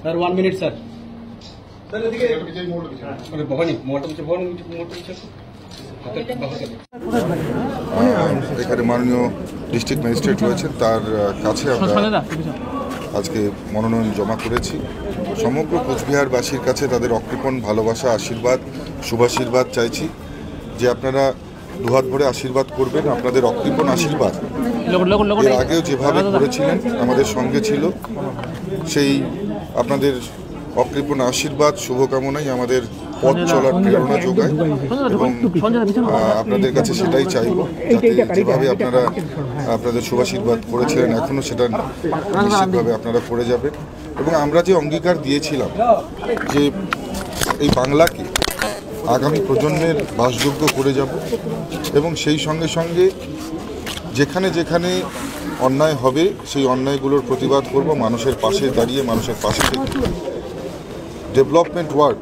Sir 1 minute sir এখানে মাননীয় district magistrate রয়েছেন, তার কাছে আমরা আজকে মনোনয়ন জমা করেছি। সমগ্র কোচবিহারবাসীর কাছে তাদের অকৃপণ ভালোবাসা, আশীর্বাদ, শুভাশীর্বাদ চাইছি যে আপনারা দুহাত ভরে আশীর্বাদ করবেন। আপনাদের অকৃপণ আশীর্বাদ এর আগেও যেভাবে করেছিলেন, আমাদের সঙ্গে ছিল, সেই আপনাদের অকৃপণ আশীর্বাদ শুভকামনাই আমাদের পথ চলার প্রেরণা যোগায় এবং আপনাদের কাছে সেটাই চাইব, যাতে যেভাবে আপনারা আপনাদের শুভাশীর্বাদ করেছিলেন এখনও সেটা নিশ্চিতভাবে আপনারা করে যাবেন। এবং আমরা যে অঙ্গীকার দিয়েছিলাম যে এই বাংলাকে আগামী প্রজন্মের বাসযোগ্য করে যাব এবং সেই সঙ্গে সঙ্গে যেখানে যেখানে অন্যায় হবে সেই অন্যায়গুলোর প্রতিবাদ করব, মানুষের পাশে দাঁড়িয়ে মানুষের পাশে থেকে। ডেভেলপমেন্ট ওয়ার্ক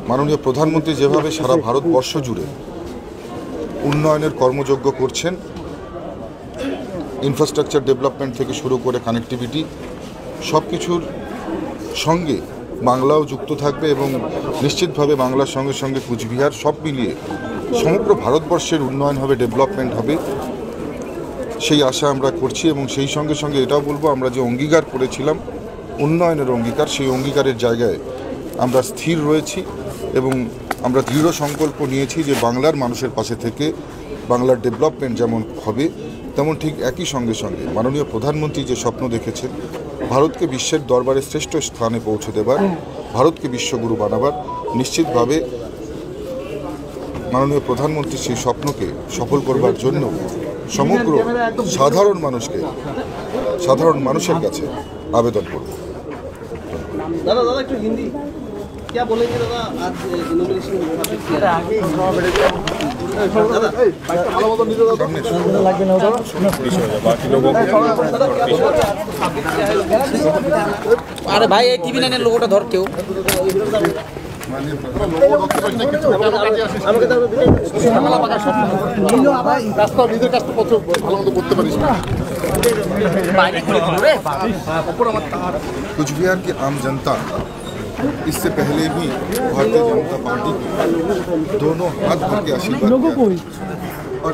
মাননীয় প্রধানমন্ত্রী যেভাবে সারা ভারতবর্ষ জুড়ে উন্নয়নের কর্মযজ্ঞ করছেন, ইনফ্রাস্ট্রাকচার ডেভেলপমেন্ট থেকে শুরু করে কানেক্টিভিটি সব কিছুর সঙ্গে বাংলাও যুক্ত থাকবে এবং নিশ্চিতভাবে বাংলার সঙ্গে সঙ্গে কুচবিহার সব মিলিয়ে সমগ্র ভারতবর্ষের উন্নয়ন হবে, ডেভেলপমেন্ট হবে, সেই আশা আমরা করছি। এবং সেই সঙ্গে সঙ্গে এটাও বলবো, আমরা যে অঙ্গীকার করেছিলাম উন্নয়নের অঙ্গীকার, সেই অঙ্গীকারের জায়গায় আমরা স্থির রয়েছি এবং আমরা দৃঢ় সংকল্প নিয়েছি যে বাংলার মানুষের পাশে থেকে বাংলার ডেভেলপমেন্ট যেমন হবে তেমন ঠিক একই সঙ্গে সঙ্গে মাননীয় প্রধানমন্ত্রী যে স্বপ্ন দেখেছেন ভারতকে বিশ্বের দরবারে শ্রেষ্ঠ স্থানে পৌঁছে দেবার, ভারতকে বিশ্বগুরু বানাবার, নিশ্চিতভাবে মাননীয় প্রধানমন্ত্রী সেই স্বপ্নকে সফল করবার জন্য সমগ্র সাধারণ মানুষের কাছে আবেদন করব। दादा दादा एक हिंदी क्या बोलेंगे दादा? आज इनॉग्रेशन अरे भाई टीवी 9 लोगोটা ধর কেউ कुचबिहार की आम जनता इससे पहले भी भारतीय जनता पार्टी को दोनों हाथ भर के आशीर्वाद और